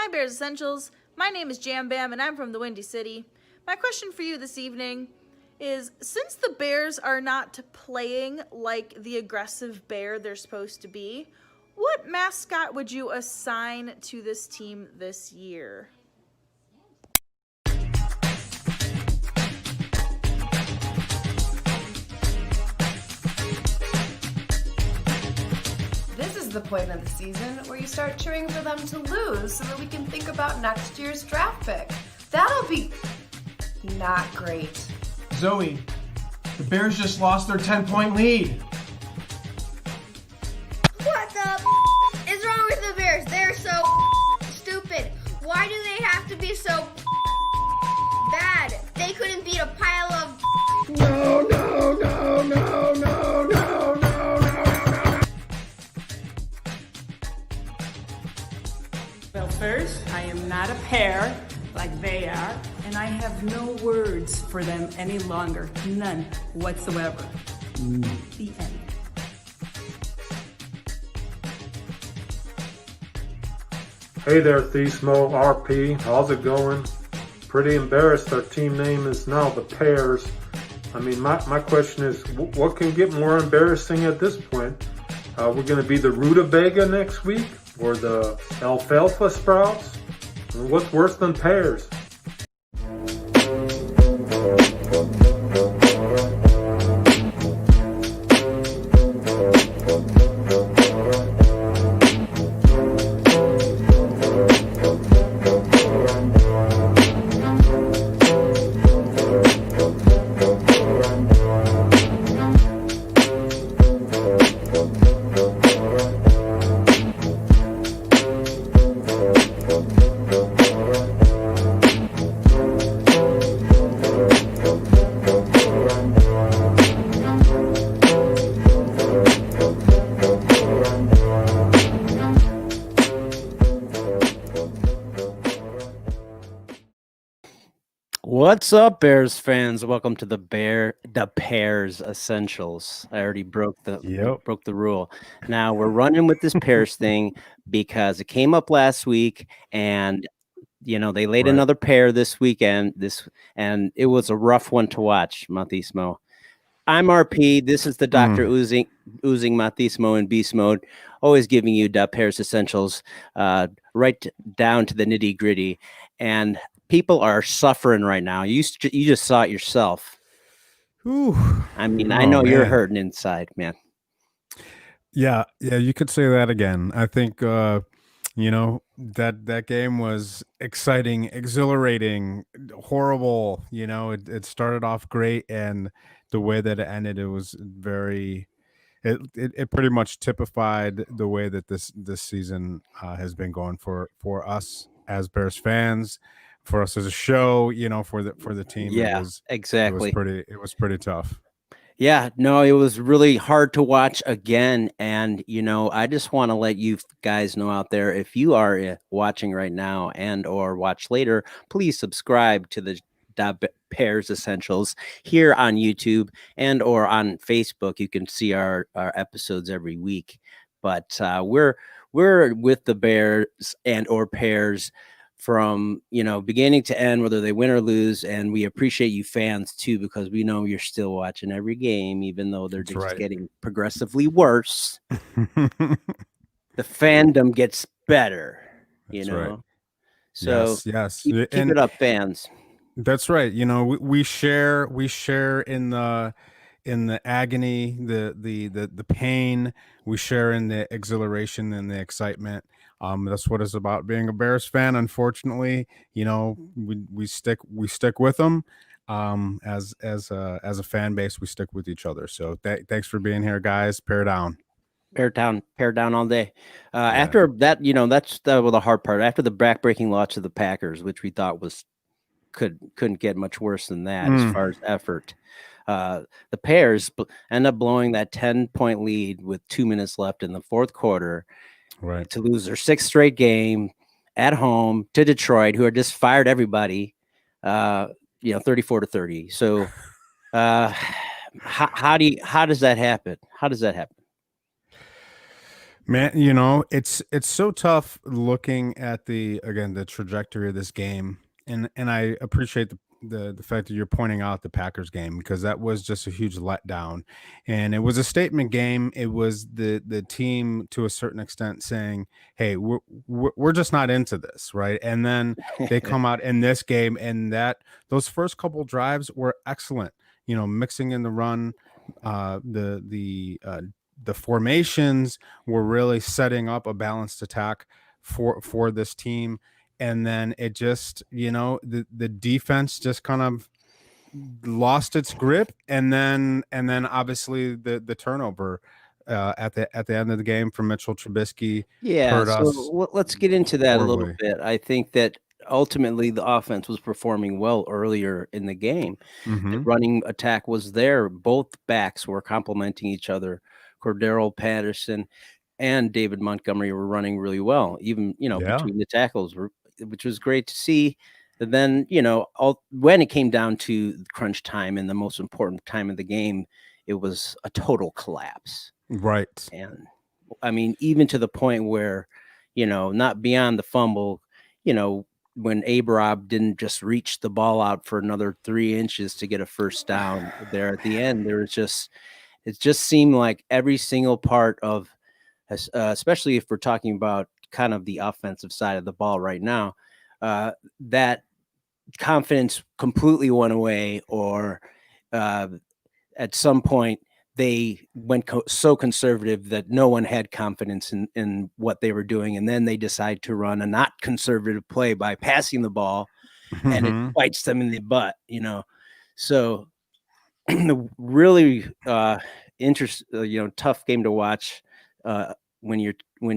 Hi, Bears Essentials. My name is Jam Bam, and I'm from the Windy City. My question for you this evening is, since the Bears are not playing like the aggressive bear they're supposed to be, what mascot would you assign to this team this year? This is the point of the season where you start cheering for them to lose so that we can think about next year's draft pick. That'll be not great. Zoe, the Bears just lost their 10-point lead. What the is wrong with the Bears? They're so stupid. Why do they have to be so bad? They couldn't beat a pile of No. Well, first, I am not a pear like they are, and I have no words for them any longer. None whatsoever. The end. Hey there, Mathismo, RP. How's it going? Pretty embarrassed our team name is now the Pears. I mean, my question is, what can get more embarrassing at this point? We're going to be the rutabaga next week? Or the alfalfa sprouts? What's worse than pears? What's up, Bears fans? Welcome to the Pears Essentials. I already broke the rule. Now we're running with this Pears thing because it came up last week, and they laid another pair this weekend. And it was a rough one to watch, Mathismo. I'm RP. This is the Doctor oozing Mathismo in beast mode, always giving you the Pears Essentials, right down to the nitty gritty. And people are suffering right now. You just saw it yourself. Ooh. I mean, I know you're hurting inside, man. Yeah, you could say that again. I think that game was exciting, exhilarating, horrible. It started off great, and the way that it ended, it was very. It pretty much typified the way that this season has been going for us as Bears fans. For us as a show, for the team, yeah, exactly. It was pretty tough. Yeah, no, it was really hard to watch again. And, I just want to let you guys know out there, if you are watching right now and or watch later, please subscribe to the Pears Essentials here on YouTube and or on Facebook. You can see our episodes every week. But we're with the Bears and or Pears from beginning to end, whether they win or lose, and we appreciate you fans too, because we know you're still watching every game, even though they're just getting progressively worse. The fandom gets better, Right. So yes. Keep it up, fans. That's right. We share in the agony, the pain. We share in the exhilaration and the excitement. That's what it's about being a Bears fan. Unfortunately, we stick with them. As a fan base, we stick with each other. So thanks for being here, guys. Pear down all day. After that, that was the hard part. After the back-breaking loss of the Packers, which we thought couldn't get much worse than that as far as effort. The Pears end up blowing that 10-point lead with 2 minutes left in the fourth quarter. Right. To lose their sixth straight game at home to Detroit, who had just fired everybody, 34-30. So how does that happen? Man, it's so tough looking at the trajectory of this game, and I appreciate the fact that you're pointing out the Packers game, because that was just a huge letdown, and it was a statement game. It was the team to a certain extent saying, "Hey, we're just not into this," right? And then they come out in this game, and those first couple drives were excellent. Mixing in the run, the formations were really setting up a balanced attack for this team. And then it just, the defense just kind of lost its grip, and then obviously the turnover at the end of the game from Mitchell Trubisky Yeah, hurt so us let's get into that a little horribly. bit. I think that ultimately the offense was performing well earlier in the game. The Hmm. running attack was there. Both backs were complementing each other. Cordero Patterson and David Montgomery were running really well, even Yeah. between the tackles, which was great to see. And then when it came down to crunch time and the most important time of the game, it was a total collapse. Right. And I mean, even to the point where, not beyond the fumble, when Abraham didn't just reach the ball out for another 3 inches to get a first down there at the end, it just seemed like every single part of, especially if we're talking about kind of the offensive side of the ball right now, that confidence completely went away, or uh, at some point they went so conservative that no one had confidence in what they were doing. And then they decide to run a not conservative play by passing the ball, and it Hmm. bites them in the butt. So really tough game to watch when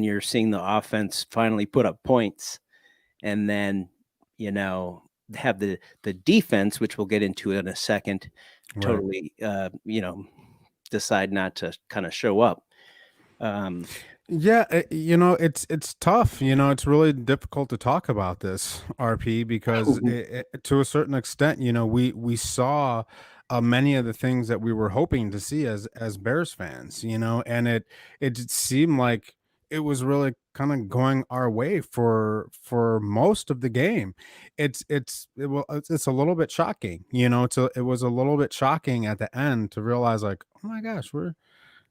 you're seeing the offense finally put up points, and then you know have the defense, which we'll get into in a second, Right. totally decide not to kind of show up. um Yeah, it's tough. It's really difficult to talk about this, RP, because to a certain extent, we saw many of the things that we were hoping to see as Bears fans, and it just seemed like it was really kind of going our way for most of the game. It's a little bit shocking, it was a little bit shocking at the end to realize, like, oh my gosh, we're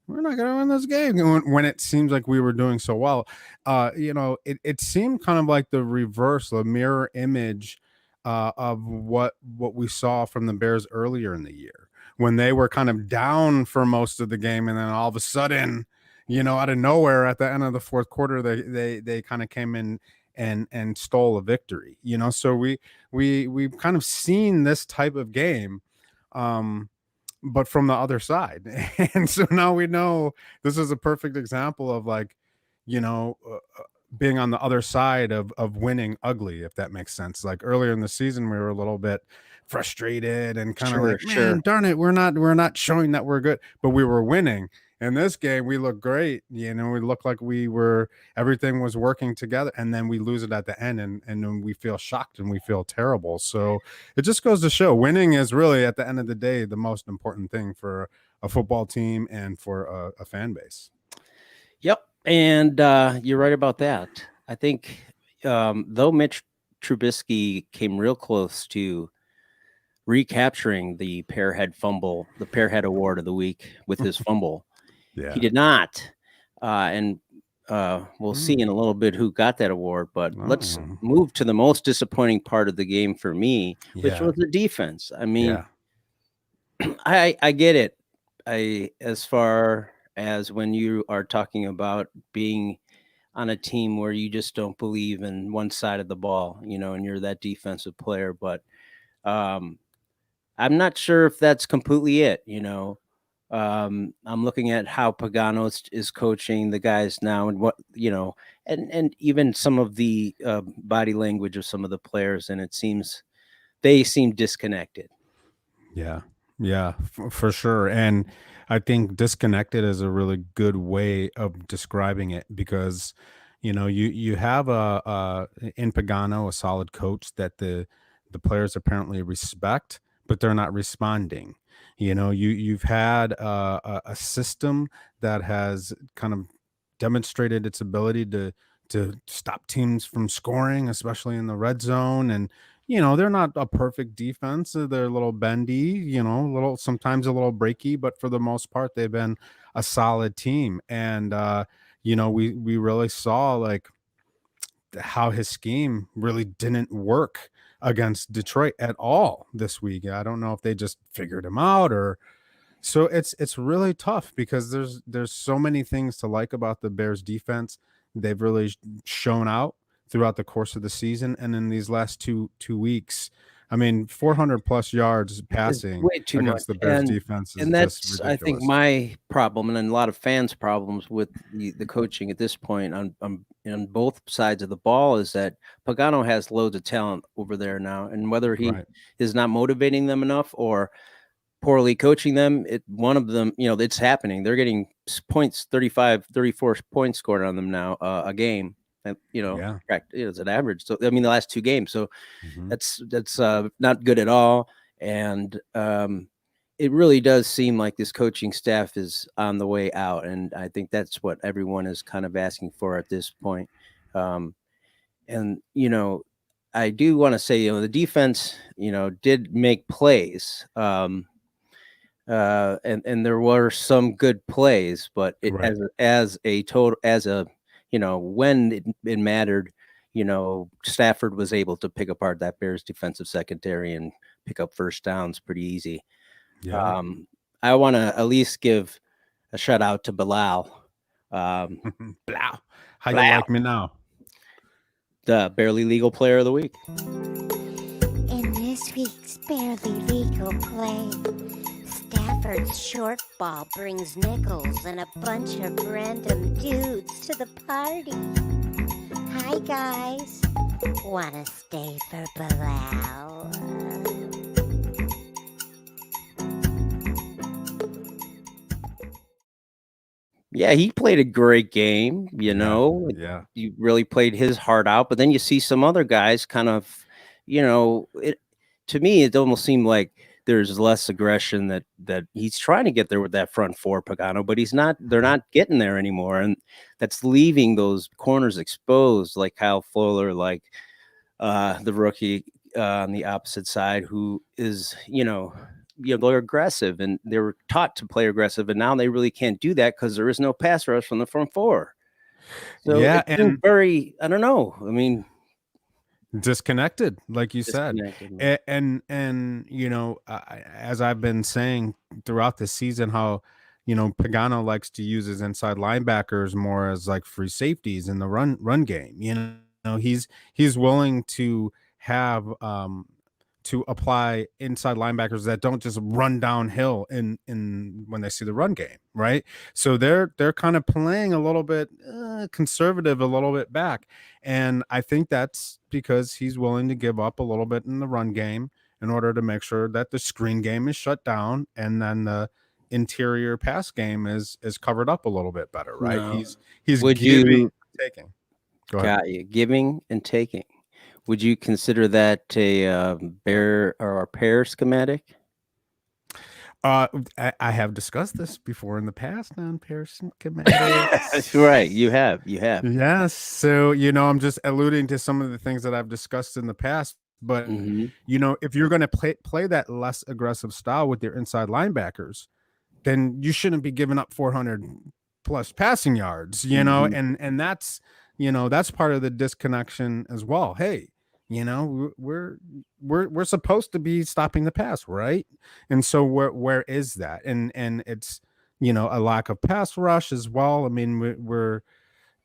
not gonna win this game when it seems like we were doing so well. It seemed kind of like the reverse, the mirror image of what we saw from the Bears earlier in the year, when they were kind of down for most of the game, and then all of a sudden, out of nowhere at the end of the fourth quarter, they kind of came in and stole a victory. So we've kind of seen this type of game. But from the other side. And so now we know this is a perfect example of, like, you know, uh, uh, being on the other side of winning ugly, if that makes sense. Like earlier in the season, we were a little bit frustrated and kind of sure, like, man, sure. darn it, we're not showing that we're good, but we were winning. In this game, we looked great. We looked like everything was working together, and then we lose it at the end, and then we feel shocked and we feel terrible. So it just goes to show, winning is really, at the end of the day, the most important thing for a football team and for a fan base. Yep, and you're right about that. I think though Mitch Trubisky came real close to recapturing the Pearhead Award of the week with his fumble, he Yeah. did not. And we'll see in a Mm. little bit who got that award. But let's Oh. move to the most disappointing part of the game for me, which Yeah. was the defense. I mean, Yeah. I get it. As far as when you are talking about being on a team where you just don't believe in one side of the ball, and you're that defensive player. But um, I'm not sure if that's completely it. I'm looking at how Pagano is coaching the guys now, and and even some of the body language of some of the players, and they seem disconnected. Yeah. Yeah, for sure. And I think disconnected is a really good way of describing it, because you have in Pagano, a solid coach that the players apparently respect, but they're not responding. You've had a system that has kind of demonstrated its ability to stop teams from scoring, especially in the red zone. And they're not a perfect defense. They're a little bendy, sometimes a little breaky, but for the most part, they've been a solid team. And we really saw like how his scheme really didn't work against Detroit at all this week. I don't know if they just figured him out or so. It's really tough because there's so many things to like about the Bears defense. They've really shown out throughout the course of the season, and in these last two weeks, I mean, 400 plus yards passing way too against much. the Bears defense is And just that's, I think, ridiculous. my problem, and a lot of fans' problems with the coaching at this point on both sides of the ball is that Pagano has loads of talent over there now, and whether he Right. is not motivating them enough or poorly coaching them, one of them, it's happening. They're getting points, 35, 34 points scored on them now a game. And, Yeah. it's an average. So, I mean, the last 2 games. So Mhm. that's not good at all. And it really does seem like this coaching staff is on the way out. And I think that's what everyone is kind of asking for at this point. And, I do want to say, the defense, did make plays. And there were some good plays, but Right. as a total, when it mattered, Stafford was able to pick apart that Bears defensive secondary and pick up first downs pretty easy. Yeah. I want to at least give a shout out to Bilal, Blah. How you Blah. like me now? the barely legal player of the week. In this week's Barely Legal play, Stafford's short ball brings nickels and a bunch of random dudes to the party. Hi, guys. Wanna stay for Bilal? Yeah, he played a great game, Yeah. He really played his heart out, but then you see some other guys kind of, to me, it almost seemed like there's less aggression that he's trying to get there with that front four, Pagano, but they're not getting there anymore. And that's leaving those corners exposed, like Kyle Fuller, like the rookie on the opposite side, who is, they're aggressive and they were taught to play aggressive, and now they really can't do that because there is no pass rush from the front four. So Yeah, it seemed and very, I don't know. I mean, disconnected, like you said. disconnected. And as I've been saying throughout the season, how Pagano likes to use his inside linebackers more as like free safeties in the run game. He's willing to have to apply inside linebackers that don't just run downhill in when they see the run game, right? So they're kind of playing a little bit conservative, a little bit back, and I think that's because he's willing to give up a little bit in the run game in order to make sure that the screen game is shut down, and then the interior pass game is covered up a little bit better, right? No. He's Would giving, you taking. Go ahead. got you giving and taking? Would you consider that a bear or a pair schematic? I have discussed this before in the past on Pears schematics. Right, you have. Yes. So, I'm just alluding to some of the things that I've discussed in the past. But, Mhm. If you're going to play that less aggressive style with your inside linebackers, then you shouldn't be giving up 400 plus passing yards, Mhm. and that's part of the disconnection as well. Hey, we're supposed to be stopping the pass, right? And so where is that? And it's a lack of pass rush as well. I mean,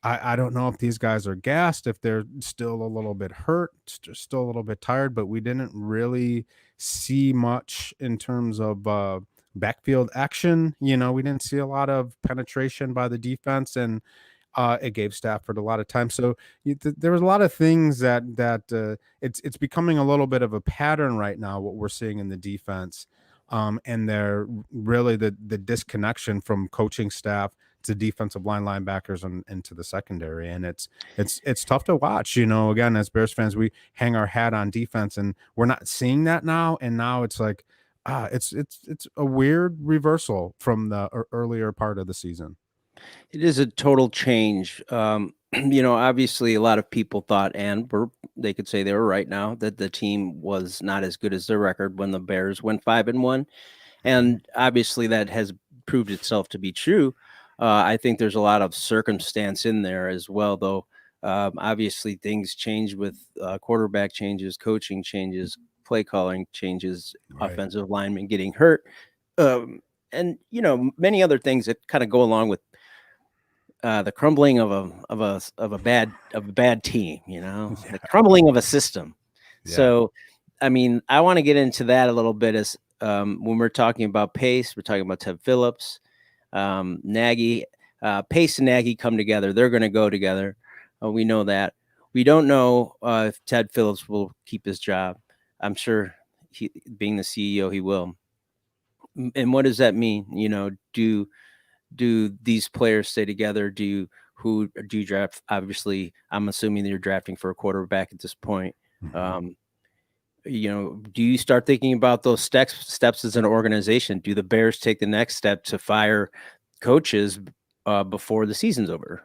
I don't know if these guys are gassed, if they're still a little bit hurt, still a little bit tired, but we didn't really see much in terms of backfield action. We didn't see a lot of penetration by the defense, and it gave Stafford a lot of time. So there was a lot of things that it's becoming a little bit of a pattern right now, what we're seeing in the defense. And they're really the disconnection from coaching staff to defensive line linebackers and to the secondary. And it's tough to watch, again, as Bears fans, we hang our hat on defense and we're not seeing that now. And now it's like, it's a weird reversal from the earlier part of the season. It is a total change. Obviously, a lot of people thought, and they could say they were right now, that the team was not as good as their record when the Bears went 5-1, and obviously that has proved itself to be true. I think there's a lot of circumstance in there as well, though. Obviously, things change with quarterback changes, coaching changes, play calling changes, Right. offensive linemen getting hurt, and many other things that kind of go along with the crumbling of a bad team, the crumbling of a system. Yeah. So, I mean, I want to get into that a little bit as when we're talking about Pace, we're talking about Ted Phillips, Nagy. Pace and Nagy come together. They're going to go together. We know that. We don't know if Ted Phillips will keep his job. I'm sure, being the CEO, he will. And what does that mean? Do these players stay together? Do you draft? Obviously, I'm assuming you're drafting for a quarterback at this point. Mhm. Do you start thinking about those steps as an organization? Do the Bears take the next step to fire coaches before the season's over?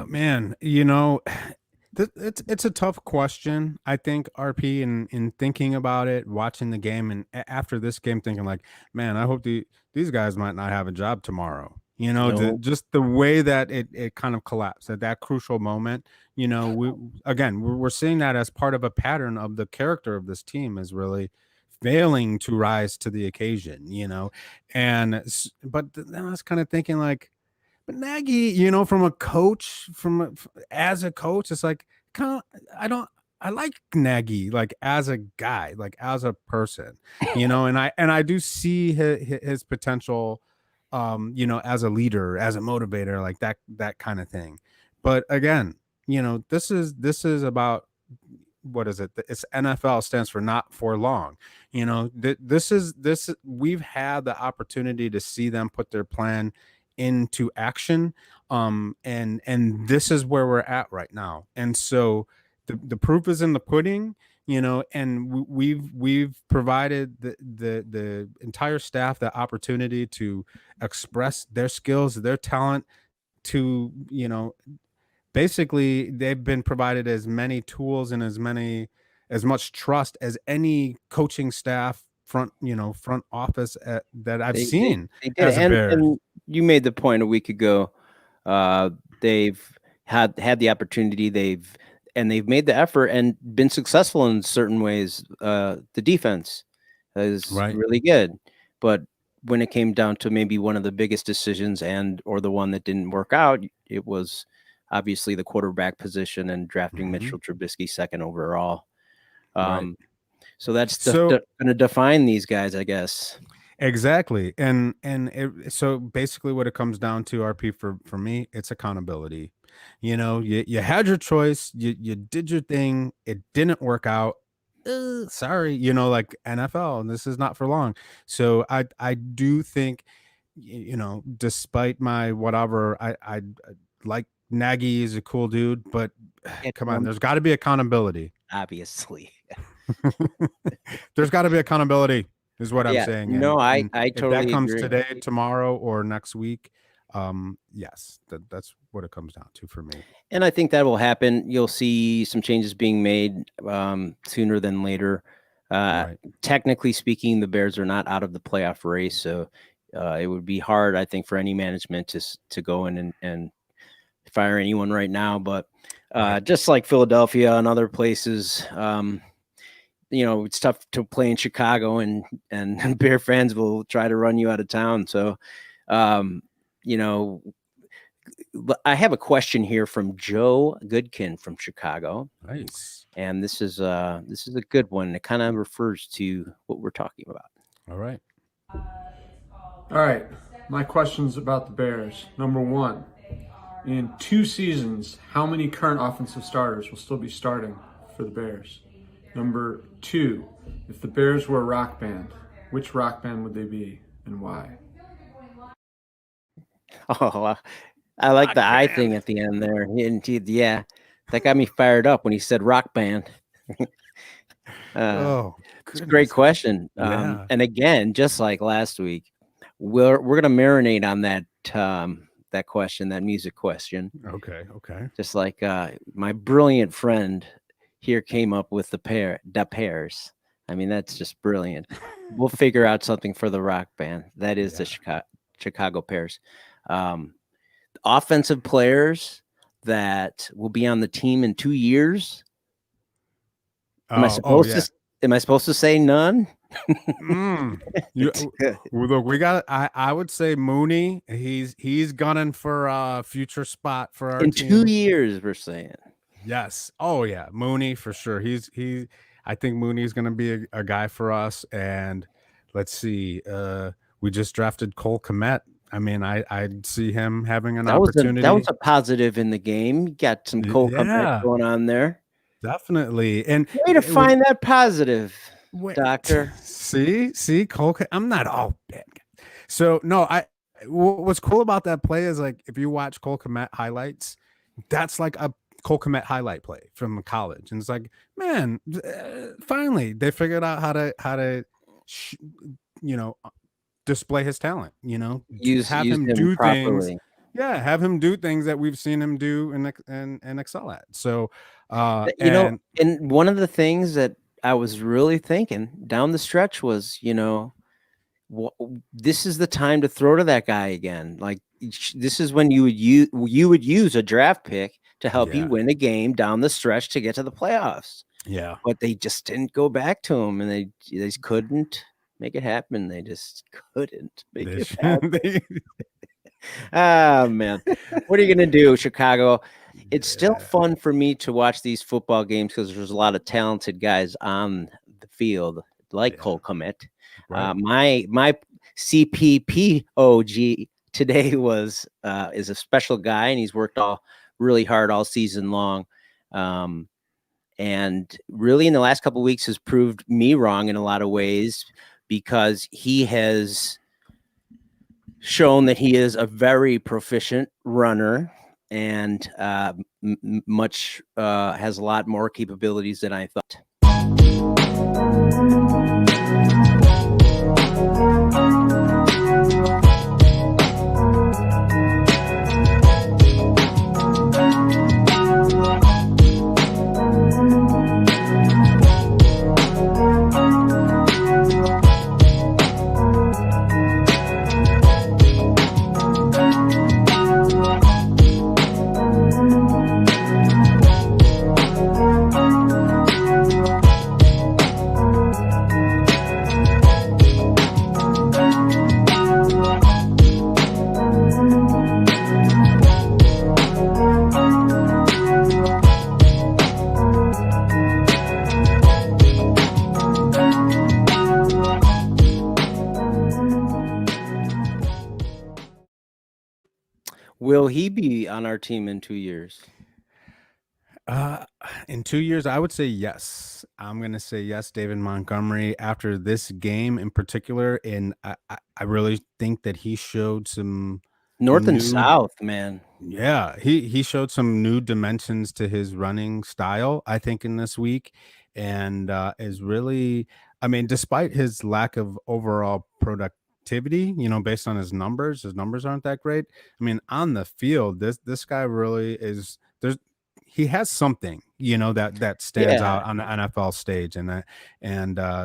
Man, it's a tough question. I think RP in thinking about it, watching the game, and after this game, thinking like, man, I hope these guys might not have a job tomorrow. No. Just the way that it kind of collapsed at that crucial moment. We're seeing that as part of a pattern of the character of this team is really failing to rise to the occasion. But then I was kind of thinking like. But Nagy, from a coach, as a coach, it's like I like Nagy like as a guy, like as a person, and I do see his potential, as a leader, as a motivator, like that kind of thing. But again, this is about what is it? It's NFL stands for not for long. This we've had the opportunity to see them put their plan into action, and this is where we're at right now. And so the proof is in the pudding, and we've provided the entire staff the opportunity to express their skills, their talent, to basically they've been provided as many tools and as much trust as any coaching staff front office that I've seen They did, as a Bear. and you made the point a week ago. They've had the opportunity. They've made the effort and been successful in certain ways. The defense is Right. really good, but when it came down to maybe one of the biggest decisions or the one that didn't work out, it was obviously the quarterback position and drafting Mhm. Mitchell Trubisky second overall. Right. So that's So- going to define these guys, I guess. Exactly. So basically what it comes down to, RP, for me, it's accountability. You had your choice, you did your thing, it didn't work out. Sorry, like NFL, and this is not for long. So I do think, despite my whatever, I like Nagy is a cool dude, but come on, there's got to be accountability. Obviously. There's got to be accountability, is what I'm Yeah, saying. no, I if totally that comes agree. today, tomorrow, or next week, yes, that's what it comes down to for me. And I think that will happen. You'll see some changes being made sooner than later. Right. Technically speaking, the Bears are not out of the playoff race, so it would be hard, I think, for any management to go in and fire anyone right now. But just like Philadelphia and other places, it's tough to play in Chicago, and Bear fans will try to run you out of town. So, I have a question here from Joe Goodkin from Chicago. Nice. And this is a good one. It kind of refers to what we're talking about. All right. All right, my question's about the Bears. Number one, in 2 seasons, how many current offensive starters will still be starting for the Bears? Number 2, if the Bears were a rock band, which rock band would they be and why? Oh, I like the I thing at the end there. Indeed, yeah, that got me fired up when he said rock band. Oh, It's a great question. Yeah. And again, just like last week, we're gonna marinate on that that question, that music question. Okay. Just like my brilliant friend here came up with the Pears. I mean, that's just brilliant. We'll figure out something for the rock band. That is the Chicago Pears. Offensive players that will be on the team in 2 years. Am I supposed to say none? Look, we got. I would say Mooney. He's gunning for a future spot for our in team. 2 years. We're saying yes. Oh yeah, Mooney for sure. I think Mooney's going to be a guy for us. And let's see. We just drafted Cole Kmet. I mean, I'd see him having an opportunity. That was a positive in the game. You got some Cole Kmet going on there. Definitely. And way to find that positive, Doctor. See, Cole. I'm not all bad. So no, what's cool about that play is like if you watch Cole Kmet highlights, that's like a Cole Kmet highlight play from college, and it's like, man, finally they figured out how to display his talent. Have him do properly. Things. Yeah, have him do things that we've seen him do and excel at. So, and one of the things that I was really thinking down the stretch was, this is the time to throw to that guy again. Like this is when you would use a draft pick to help you win a game down the stretch to get to the playoffs. Yeah, but they just didn't go back to him, and they just couldn't make it happen. They just couldn't make it happen. Ah, man, what are you gonna do, Chicago? It's still fun for me to watch these football games because there's a lot of talented guys on the field, like Cole Kmet. Right. My CPPOG today is a special guy, and he's worked really hard all season long, and really in the last couple of weeks has proved me wrong in a lot of ways because he has shown that he is a very proficient runner and has a lot more capabilities than I thought. Will he be on our team in 2 years? In 2 years, I would say yes. I'm going to say yes, David Montgomery, after this game in particular. And I really think that he showed some North and South, man. Yeah, he showed some new dimensions to his running style, I think, in this week. And is really, I mean, despite his lack of overall productivity, based on his numbers aren't that great. I mean, on the field, this guy really is. He has something, that stands out on the NFL stage, and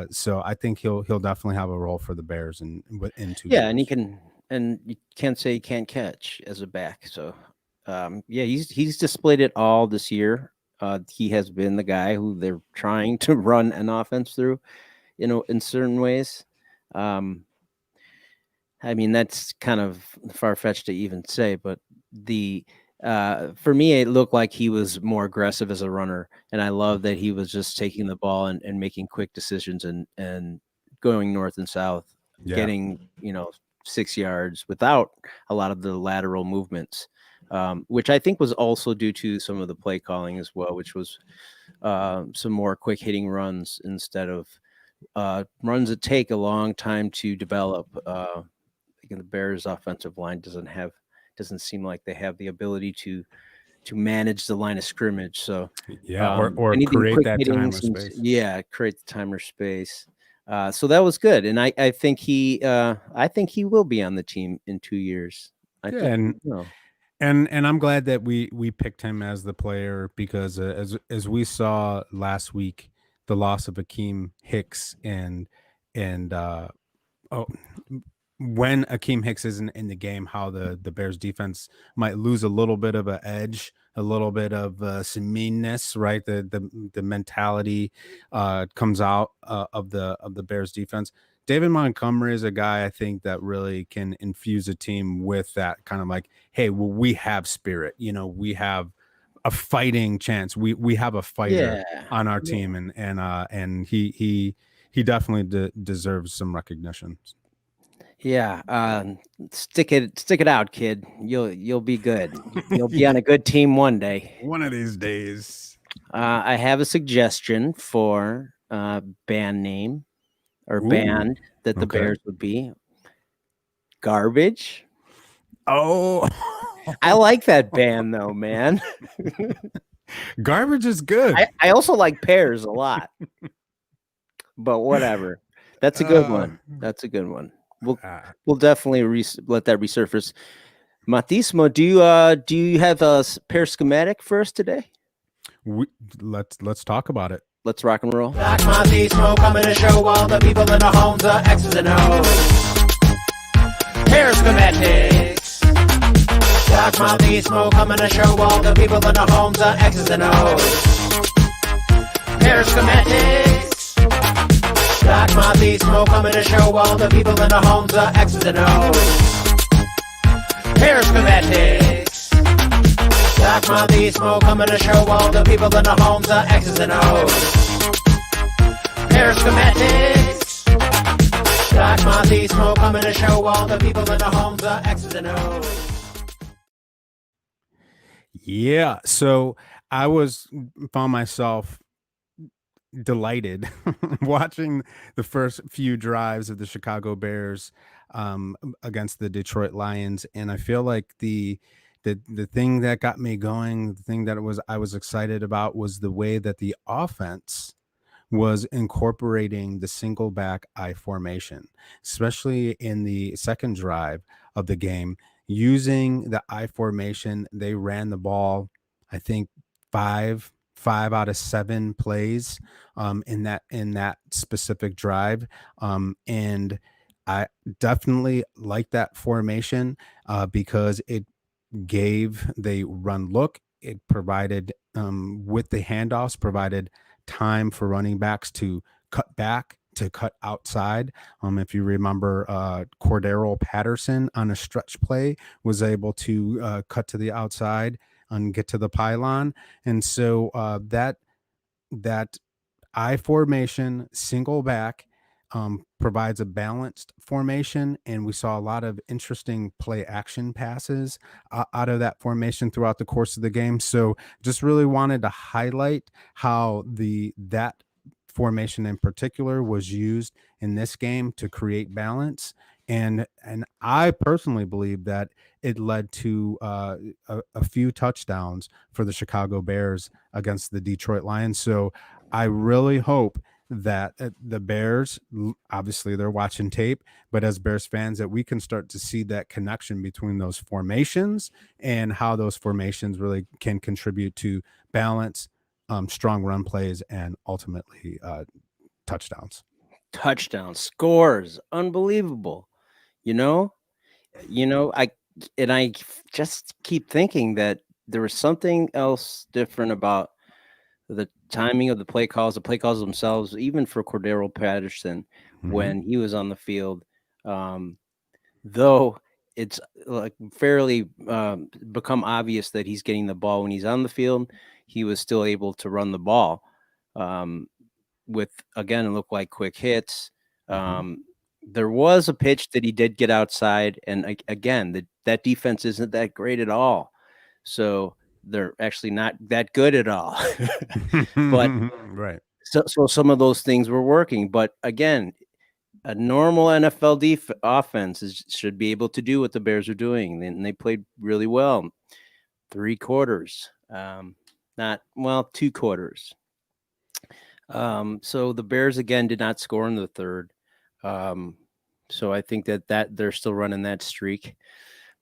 so I think he'll definitely have a role for the Bears in 2 years. And you can't say he can't catch as a back. So he's displayed it all this year. He has been the guy who they're trying to run an offense through, in certain ways. I mean, that's kind of far-fetched to even say, but for me, it looked like he was more aggressive as a runner, and I love that he was just taking the ball and making quick decisions and going north and south, getting 6 yards without a lot of the lateral movements, which I think was also due to some of the play calling as well, which was some more quick hitting runs instead of runs that take a long time to develop. The Bears offensive line doesn't seem like they have the ability to manage the line of scrimmage. So or create that time or space. Yeah, create the time or space. So that was good, and I think he will be on the team in 2 years. I Yeah, think and he will. and I'm glad that we picked him as the player because as we saw last week, the loss of Akeem Hicks and oh, when Akeem Hicks isn't in the game, how the Bears defense might lose a little bit of an edge, a little bit of some meanness, right? The mentality comes out of the Bears defense. David Montgomery is a guy I think that really can infuse a team with that kind of like, hey, well, we have spirit, we have a fighting chance. We have a fighter Yeah, on our yeah, team, and he definitely deserves some recognition. yeah. Stick it out, kid. You'll be good. You'll be on a good team one day. One of these days. I have a suggestion for band name or Ooh, band that the okay. Bears would be. Garbage. Oh, I like that band though, man. garbage is good. I also like Pears a lot, but whatever. That's a good one. That's a good one. We'll Uh, we'll definitely let that resurface. Mathismo, do you have a pair schematic for us today? we, let's talk about it. Let's rock and roll. Like Mathismo coming to show all the people in the homes the X's and O's. Pears schematics. Like Mathismo coming to show all the people in the homes the X's and O's. Pears schematics. Like Mathismo coming to show all the people in the homes the X's and O's. Pears schematics. Like Mathismo coming to show all the people in the homes the X's and O's. Pears schematics. Like Mathismo coming to show all the people in the homes the X's and O's. Yeah, so I found myself delighted watching the first few drives of the Chicago Bears against the Detroit Lions, and I feel like the thing that got me going, the thing that I was excited about was the way that the offense was incorporating the single back I formation, especially in the second drive of the game. Using the I formation, they ran the ball, I think five out of 7 plays in that specific drive. And I definitely like that formation because it gave the run look. It provided with the handoffs, provided time for running backs to cut back, to cut outside. If you remember, Cordero Patterson on a stretch play was able to cut to the outside and get to the pylon. And so that I formation, single back, provides a balanced formation, and we saw a lot of interesting play action passes out of that formation throughout the course of the game. So, just really wanted to highlight how that formation in particular was used in this game to create balance. And I personally believe that it led to a few touchdowns for the Chicago Bears against the Detroit Lions. So I really hope that the Bears, obviously they're watching tape, but as Bears fans, that we can start to see that connection between those formations and how those formations really can contribute to balance, strong run plays, and ultimately touchdowns. Touchdown scores, unbelievable. You know, I just keep thinking that there was something else different about the timing of the play calls themselves, even for Cordero Patterson Mhm. when he was on the field. Um, though it's like fairly become obvious that he's getting the ball when he's on the field, he was still able to run the ball um, with, again, it looked like quick hits. Mhm. There was a pitch that he did get outside, and again, that defense isn't that great at all. So they're actually not that good at all. But Right. so some of those things were working. But again, a normal NFL offense should be able to do what the Bears are doing, and they played really well. 3 quarters, not well, 2 quarters. So the Bears again did not score in the third. So I think that they're still running that streak.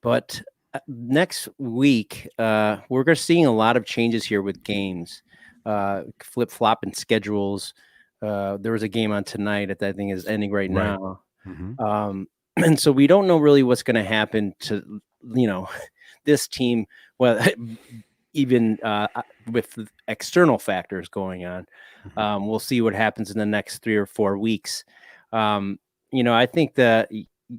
But next week, we're seeing a lot of changes here with games, flip flopping schedules. There was a game on tonight that I think is ending right Right. now. Mhm. And so we don't know really what's going to happen to, this team. Well, even with the external factors going on, we'll see what happens in the next 3 or 4 weeks. I think that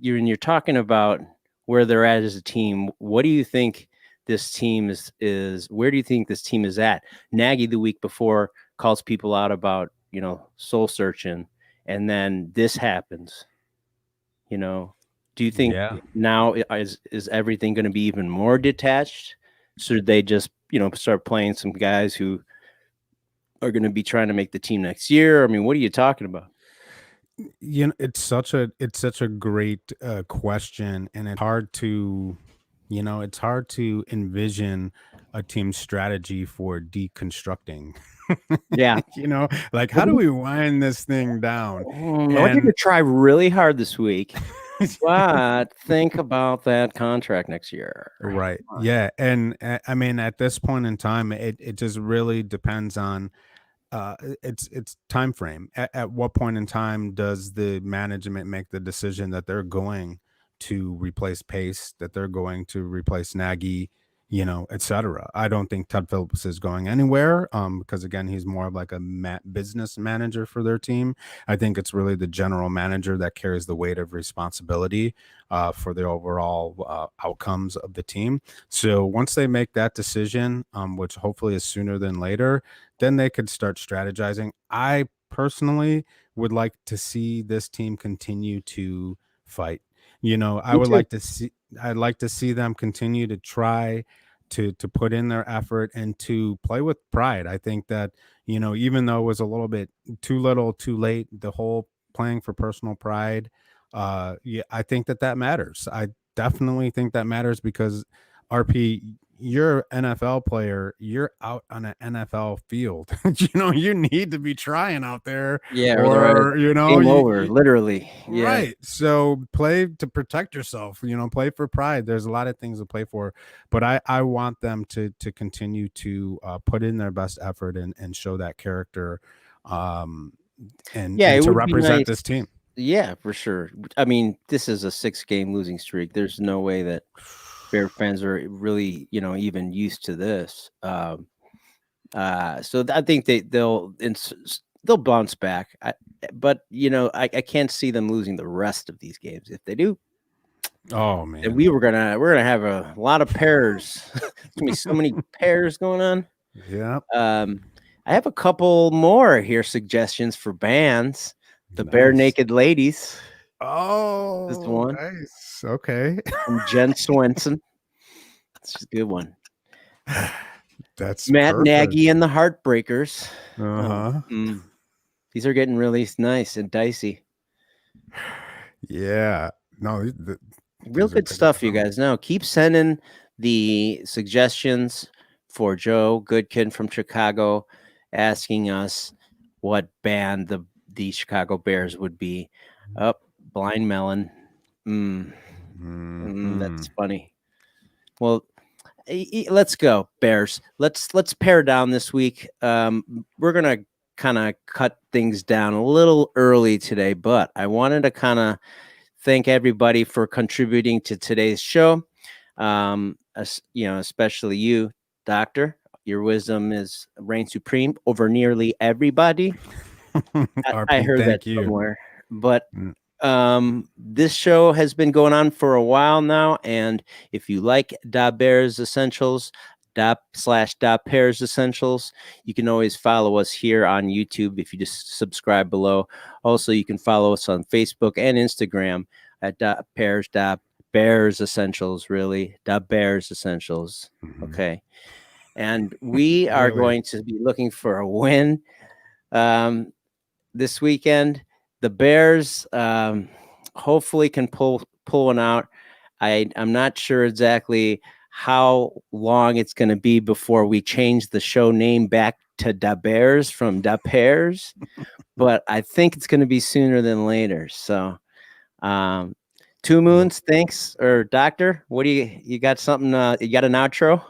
you're talking about where they're at as a team. What do you think this team is? Where do you think this team is at? Nagy the week before calls people out about soul searching, and then this happens. Do you think Yeah. now is everything going to be even more detached? Should they just start playing some guys who are going to be trying to make the team next year? I mean, what are you talking about? It's such a great question, and it's hard to envision a team strategy for deconstructing. Yeah. Like, What how do do you we wind this thing down? I want you to And try really hard this week, but think about that contract next year. right, yeah, and I mean, at this point in time, it just really depends on it's time frame. At what point in time does the management make the decision that they're going to replace Pace, that they're going to replace Nagy, etc. I don't think Todd Phillips is going anywhere, because again, he's more of like a business manager for their team. I think it's really the general manager that carries the weight of responsibility for the overall outcomes of the team. So once they make that decision, which hopefully is sooner than later, then they could start strategizing. I personally would like to see this team continue to fight. I Me would too. like to see I'd like to see them continue to try to put in their effort and to play with pride. I think that, even though it was a little bit too little, too late, the whole playing for personal pride, yeah, I think that matters. I definitely think that matters because RP, you're an NFL player, you're out on an NFL field. You need to be trying out there, Yeah, or the or game over, literally. Yeah. right. So play to protect yourself, play for pride. There's a lot of things to play for, but I want them to continue to put in their best effort and show that character, um, Yeah, and it to would be represent nice. this team. Yeah, for sure. I mean, this is a 6-game losing streak. There's no way that Bear fans are really, even used to this. So I think they'll bounce back. But I can't see them losing the rest of these games. If they do, Oh then man. we're gonna have a lot of pairs. There's gonna be so many pairs going on. Yeah. I have a couple more here suggestions for bands. The Bare Nice. Naked Ladies. This Oh, one nice. Okay. from Jen Swenson. It's a good one. That's Matt perfect. Nagy and the Heartbreakers. Uh-huh. These are getting really nice and dicey. Yeah. No, Real these are good stuff, you guys. Now, keep sending the suggestions for Joe Goodkin from Chicago, asking us what band the Chicago Bears would be. Up, Blind Melon. That's funny. Well, let's go Bears. Let's pare down this week. We're gonna kind of cut things down a little early today, but I wanted to kind of thank everybody for contributing to today's show. Especially you, Doctor. Your wisdom is reign supreme over nearly everybody. I RP, heard that thank you. somewhere, but this show has been going on for a while now, and if you like Da Bears Essentials, Da Pears Essentials, you can always follow us here on YouTube if you just subscribe below. Also, you can follow us on Facebook and Instagram at Bears Essentials, really. Bears Essentials. Okay. And we are Really? going to be looking for a win this weekend. The Bears hopefully can pull one out. I'm not sure exactly how long it's going to be before we change the show name back to the Bears from the Pears, but I think it's going to be sooner than later. So, Two Moons, thanks. Or Doctor, what do you got something, you got an outro?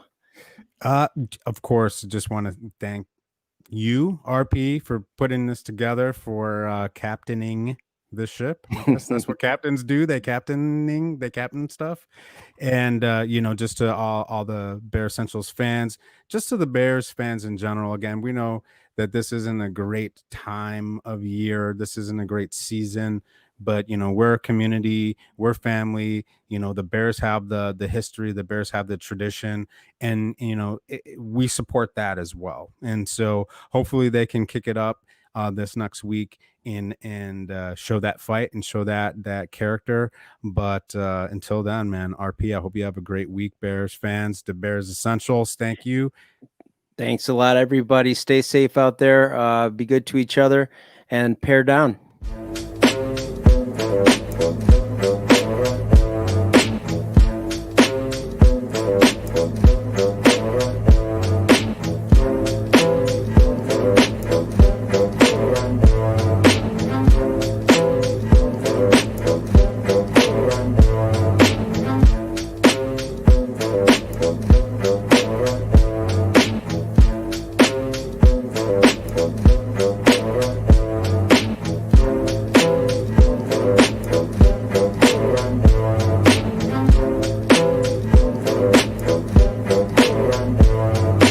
Of course, just want to thank you, RP, for putting this together, for captaining the ship. I guess that's what captains do. They captain stuff. And just to all the Bear Essentials fans, just to the Bears fans in general. Again, we know that this isn't a great time of year. This isn't a great season. But we're a community, we're family. The Bears have the history, the Bears have the tradition, and we support that as well. And so hopefully they can kick it up this next week and show that fight and show that character. But until then, man, RP, I hope you have a great week, Bears fans. The Bears Essentials, thank you. Thanks a lot, everybody. Stay safe out there. Be good to each other and pair down.